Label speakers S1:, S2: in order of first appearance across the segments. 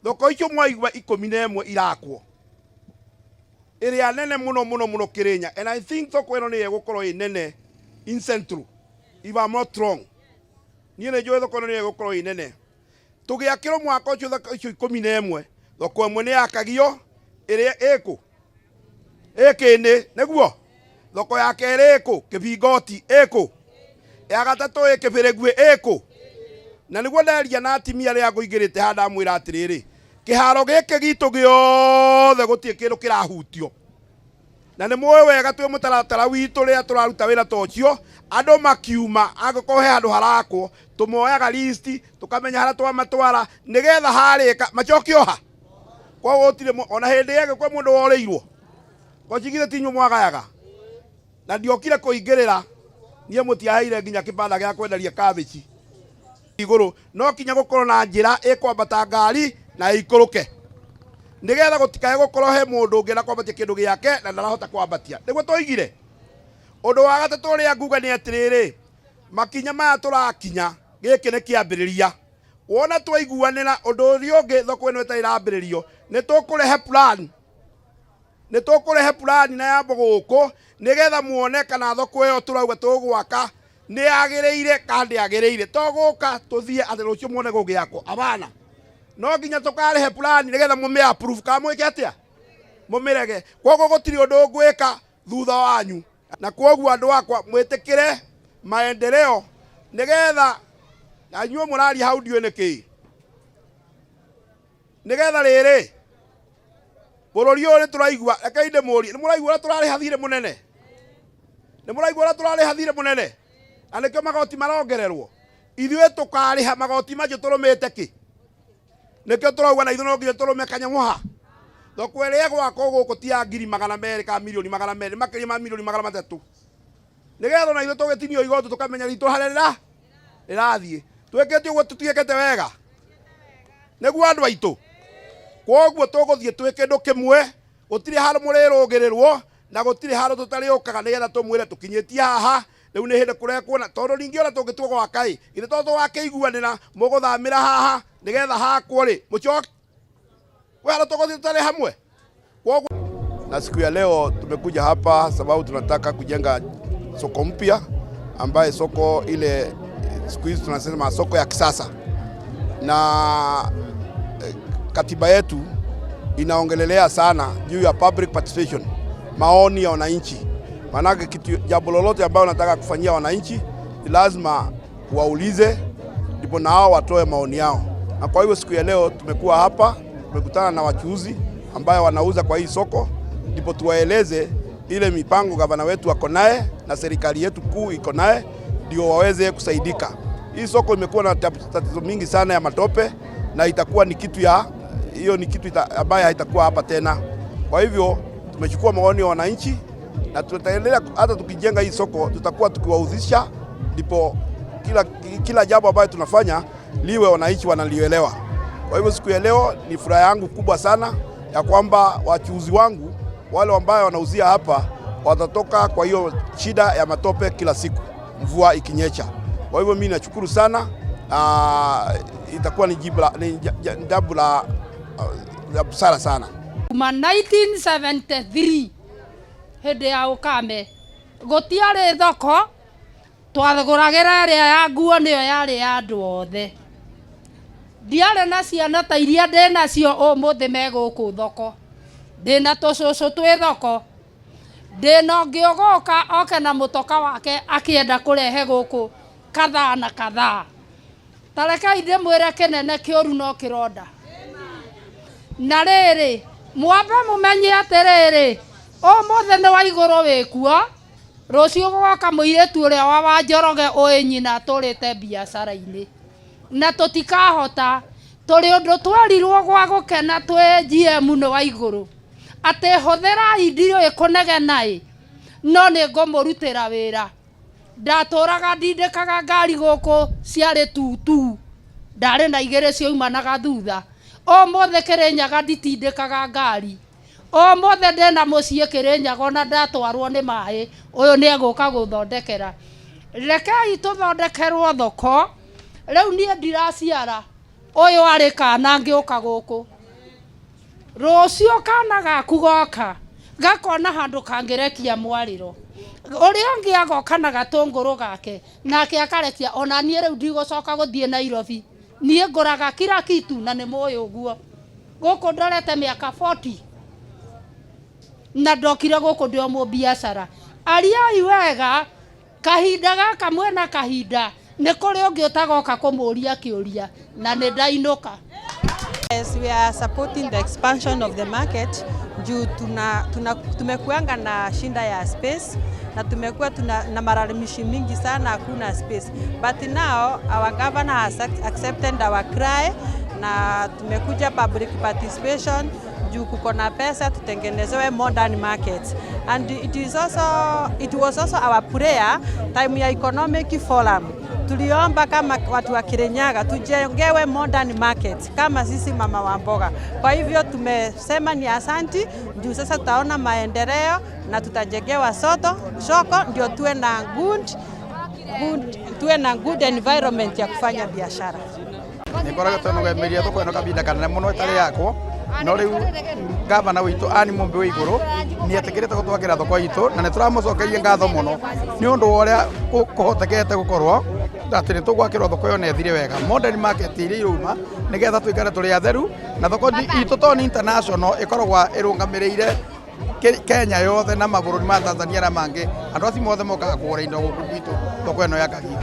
S1: thoko icio mwaigua 11 irakwo iria nene muno Kirinya, and I think thoko ino ni egukorwo inene in Central if I'm not wrong. Niĩ nĩ njũĩ thoko ino ni egukorwo inene. Tugiakirwo mwaka ucio thoko icio 11 thoko ĩmwe nĩ yakagio iria ĩkũ ĩkĩnĩ nĩguo thoko ya kerĩ ĩkũ Kĩbingoti ĩkũ ya gatatũ Kĩbĩrĩgwi ĩkũ na nĩguo nderia na atimia rĩa ngũigĩrĩte handa mwĩra atĩrĩrĩ kĩharo gĩkĩ gitũ gĩothe gũtirĩ kĩndũ kĩrahutio na nĩ mũĩ wega twĩ mũtaratara witũ rĩa tũraruta wĩra tocio andũ makiuma angĩkorwo he handũ harakwo tũmoyaga list tũkamenya harĩa twamatwara nĩgetha harĩka macokio ha kwa gũtirĩ ona hĩndĩ yake kwa mũndũ worĩirwo kwa cigithe tinyo mwagayaga na ndiokire kũingĩrĩra niĩ mũtiaheire nginya kĩbanda gĩa kwenderia kabici igũrũ no kinya gũkorwo na njĩra ĩkwambata ngari na ikũrũke nigetha gũtikae gũkorwo he mũndũ ũngĩ na kwambatia kĩndũ gĩake na ndarahota kwambatia nĩguo tũigire ũndũ wa gatatũ ũrĩa nguga nĩ atĩrĩrĩ makinya maya tũrakinya gĩkĩ nĩ kĩambĩrĩria wona twaiguanĩra ũndũ ũrĩa ũngĩ thoko ĩno ĩtarĩ ĩrambĩrĩrio nĩ tũkũrehe plan na yambo gũkũ nigetha muone kana thoko ĩyo turauga tũgwaka nĩ yagĩrĩire kana ndĩagĩrĩire to gũka tũthiĩ atĩ rũciũ muone gũgĩakwo abana no nginya tũkarehe plan nigetha mũmĩ approve kana mwĩke atĩa mũmĩrege koguo gũtirĩ ũndũ ngwĩka thutha wanyu na koguo andũ akwa mwĩtĩkĩre maendeleo nigetha anyuo mũraria hau ndiũ nĩkĩ nigetha rĩrĩ bũrũri ũyũ nĩ tũraigua reke ndĩmũrie nĩ mũraigua ũrĩa tũrarĩha thirĩ mũnene nĩ mũraigua ũrĩa tũrarĩha thirĩ mũnene na nĩkĩo magoti marongererwo ithuĩ tũkarĩha magoti macio tũrũmĩte kĩ nĩkĩo tũrauga na ithuĩ no nginya tũrũme kanyamũ ha thoko ĩrĩa gwakwo gũkũ ti ya 200,000 kana 200,000 makĩria ma 300,000 nigetha na ithuĩ tũgĩtinio igoti tũkamenya ritũ harĩa rĩrathiĩ twĩkĩte ũguo tũtiĩkĩte wega nĩguo andũ aitũ koguo tũgũthiĩ twĩ kĩndũ kĩmwe gũtirĩ handũ mũrĩrũgĩrĩrwo na gũtirĩ handũ tũtarĩũkaga nigetha tũmwĩre tũkinyĩtie haha rĩu nĩ hĩndĩ kũrekuona tondũ ningĩ ona tũngĩtua gwaka ithe tondũ wakĩiguanĩra mũgũthamĩra haha nigetha hakwo rĩ mũcoke wala tũgũthiĩ tũtarĩ hamwe koguo. Na siku ya leo tumekuja hapa sababu tunataka kujenga soko mpya ambaye soko ile siku hizi tunasema soko ya kisasa na katiba yetu inaongelelea sana juu ya public participation, maoni ya wananchi. Maana kitu jambo lolote ambalo nataka kufanyia wananchi ni lazima waulize ndipo nao watoe maoni yao. Na kwa hivyo siku ya leo tumekuwa hapa, tumekutana na wachuuzi ambao wanauza kwa hii soko ndipo tuwaeleze ile mipango gavana wetu ako naye na serikali yetu kuu iko naye ndio waweze kusaidika. Hii soko imekuwa na tatizo mingi sana ya matope na itakuwa ni kitu ya hiyo ni kitu ambayo haitakuwa hapa tena. Kwa hivyo tumechukua maoni ya wananchi na tutaendelea hata tukijenga hii soko tutakuwa tukiwauzisha ndipo kila jambo ambayo tunafanya liwe wananchi wanalielewa. Kwa hivyo siku ya leo ni furaha yangu kubwa sana ya kwamba wachuuzi wangu wale ambao wanauzia hapa watatoka kwa hiyo shida ya matope kila siku mvua ikinyesha. Kwa hivyo mimi nashukuru sana, itakuwa ni jambo la busara sana.
S2: Kuma 1973 hĩndĩ ya ũkame gũtiarĩ thoko twathagũragĩra ĩrĩa ya nguo nĩyo yarĩ ya andũ othe. Ndiarĩ na ciana ta iria ndĩ nacio ũmũthĩ megũkũ thoko, ndĩna tũcũcũ twĩ thoko, ndĩna ũngĩ ũgũka oke na mũtoka wake akĩenda kũrehe gũkũ kadhaa na kadhaa. Ta rekei ndĩmwĩre kĩnene kĩũru no kĩronda. Na rĩrĩ mwambe mũmenye atĩrĩrĩ ũmũthĩ nĩ wa igũrũ wĩkuo rũciũ gũgoka mũirĩtu ũrĩa wa Njoroge ũĩ nyina tũrĩte biacara-inĩ na tũtikahota tũrĩ ũndũ twerirwo gwa gũkena twĩ GM nĩ wa igũrũ atĩ hũthĩrai ndirĩ kũnegena no nĩ ngũmũrutĩra wĩra. Ndatũraga ndindĩkaga ngari gũkũ ciarĩ tutu ndarĩ na igĩrĩ cioimanaga thutha. Ũmũthĩ Kĩrĩnyaga nditindĩkaga ngari, ũmũthĩ ndĩna mũciĩ Kĩrĩnyaga ona ndatwarwo nĩ maĩ ũyũ nĩ egũka gũthondekera. Rekei tũthondekerwo thoko rĩu niĩ ndiraciara Oyo ari kana ngioka guku. Rucio kana gaku goka. Gakona handu kangerekia mwariro. Uria ngi agoka na gatunguru gake. Nake akarekia ona nie riu ndigocoka guthie Nairobi. Nie nguraga kila kitu na ni moyo guo. Guku ndorete miaka 40. Na ndokire guku ndio mu biashara. Ariai wega kahinda gaka mwena kahinda ni kuri ungi utagoka kumuria kiuria na ni ndainuka.
S3: Yes, we are supporting the expansion of the market. Juu tumekuanga na shinda ya space na tumekuwa na malalamishi mingi sana hakuna space. But now our governor has accepted our cry na tumekuja public participation juu kuko na pesa tutengenezewe modern market. And it was also our prayer time ya economic forum. Tuliomba kama watu wa Kirinyaga tujengewe modern market kama sisi mama wa mboga. Kwa hivyo tumesema ni asanti juu sasa tutaona maendeleo na tutajengewa soko ndio tuwe na good environment ya kufanya biashara.
S4: Nikoraga tunogemeria thoko ino kabinda kanene muno itari yakwo no riu gavana witu ani mumbi wa iguru ni atikirite gutwakira thoko itu na nituramucokeria ngatho muno ni undu uria kuhotekete gukorwo ati ni tugwakirwo thoko yo nethire wega modern market iri iruma nigetha tuikare turi atheru na thoko itu toni international ikoragwa irungamirire Kenya yothe na mabũrũri ma Tanzania na mangi andu acio mothe mokaga kugura indo guku gwitu thoko ino ya Kagio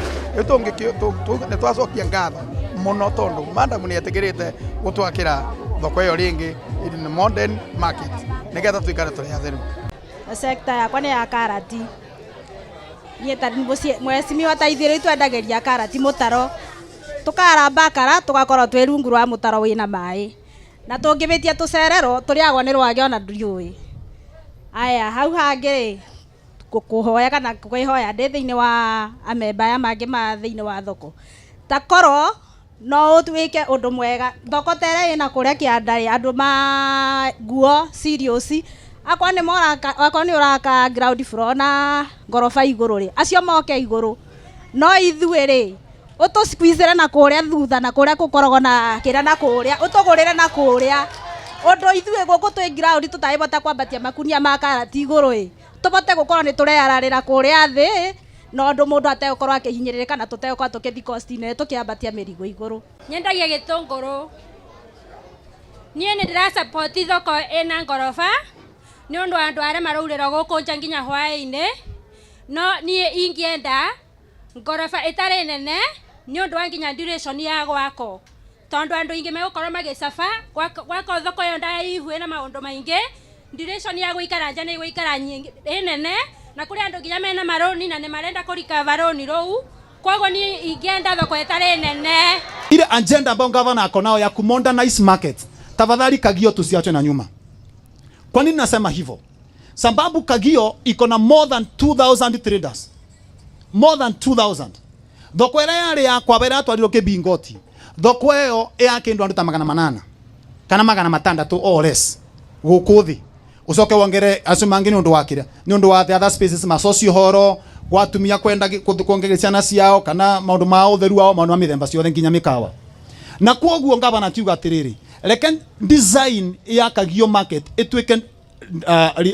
S4: ni twacokia ngatho muno tondu madam ni atikirite gutwakira thoko iyo ringi in modern market nigetha tuikare turi atheru.
S5: Sekta yakwa ni ya karati. Ni mwesimi wataithire twendageria karati mutaro tukaramba kara tugakorwo twi rungu rwa mutaro wina mai na tungibitia tucerero turiagwo ni rwage ona ndriui. Aya hau hangi kuhoya kana kwihoya ndi thiini wa amemba ya mangi ma thiini wa thoko takoro no utwike undu mwega thoko tere ina kuria kiandari andu ma nguo serious akwa ni uraka ground floor na gorofa iguru ri acio moke iguru no ithuĩ ri utusqueeze na kuria thutha na kuria gukorogo na kira na kuria utugurire na kuria undu ithuĩ guku twi ground tutaibota kwambatia makunia ma karati iguru ri tubote gukorwo ni tureararira kuria thi no ndu mundu ategukorwo akihinyiririka na tutegukorwo tukithi cost ne tukiambatia mirigo iguru.
S6: Nyendagia gitunguru nie ni ndira support thoko ina ngorofa ni undu andu aria maraurira guku nja nginya hwaini no nie ingienda ngorofa itari nene ni undu wa nginya duration ya gwako tondu andu ingi megukorwo magicafa gwako thoko yo ndaihu na maundu maingi duration ya guikara nja ni guikara nyingi nene na kuri andu nginya mena maroni na ni marenda kurikava roni rou kwago ni ingienda thoko itari nene.
S7: Ile agenda ambayo gavana ako nao ya kumodernize market tafadhali Kagio tusiache na nyuma. Kwa nini nasema hivyo? Sababu Kagio iko na more than 2000 traders. More than 2000. Thoko ira yari ya kwa bera twaliro ke Bingoti. Thoko eyo yake ndo anduta 800 kana 600 or less. Gukuthi. Ucoke wongere acumangi ni undu wakira. Ni undu wa the other spaces ma socio horo gwatumia kwenda kuongereria ciana ciao kana maundu ma utheru wao maundu ma mithemba ciothe nginya mikawa. Na kwoguo gavana kiuga atiriri reke design ya Kagio market itwike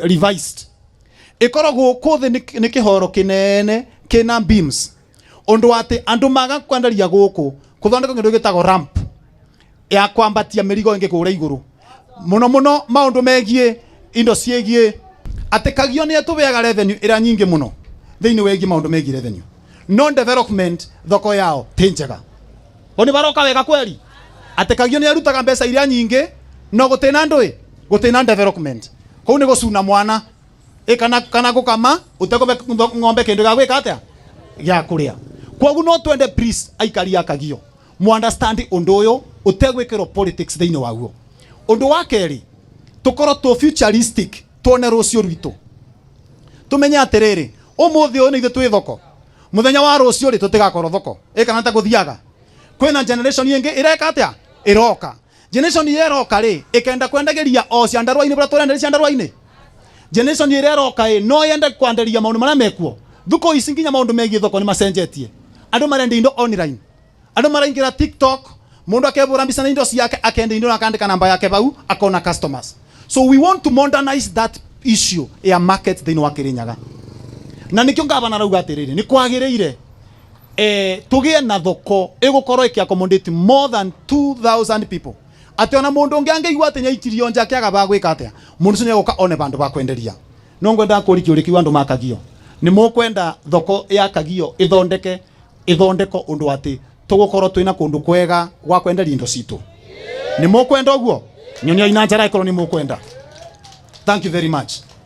S7: revised ikoragwo kuthi ni kihoro kinene kina beams undu ati andu maga kwandaria guku kuthondeka ngindu gitago ramp ya kwambatia mirigo ingi kura iguru muno maundu megie indo ciegie ati Kagio ni atubeaga revenue ira nyingi muno thiini wegi maundu megie revenue non development thoko yao tinjega oni baroka wega kweli ati Kagio ni arutaga mbeca iria nyingi no gutina ndui gutina development kou ni gucuna mwana kana gukama utegome ng'ombe kindu ga gwika atia gya kuria kwogu no twende priest aikari ya Kagio mu understand undu uyu utegwikiro politics thiini waguo undu wa keri tukoro to futuristic tuone rucio rwitu tumenye atiriri umuthi uyu ni ithu twi thoko muthenya wa rucio ri tutigakorwo thoko kana ta guthiaga kwina generation yengi ireka atia iroka generation iroka ri ikenda kwendageria o ciandarwa-ini bra turenderia ciandarwa-ini generation iroka no yende kwanderia maundu maria mekuo thuko ici nginya maundu megie thoko ni macenjetie andu marenda indo online andu maraingira TikTok mundu akebura mbica na indo ciake akenda indo akandika namba yake bau akona customers. So we want to modernize that issue ya market thini wa Kirinyaga. Na nikyo ngabana rauga atiriri ni kwagireire tugie na thoko igukorwo iki accommodate more than 2000 people. Ati ona mundu ngiange igwa atenya itirio njake agaba gwika atia mundu cunye guka one bandu ba kwenderia no ngwenda kuriki uriki andu makagio ni mukwenda thoko ya Kagio ithondeko undu ati tugukorwo twina kundu kwega gwa kwenderia indo citu ni mukwenda uguo nyonia ina njara ikorwo ni mukwenda. Thank you very much.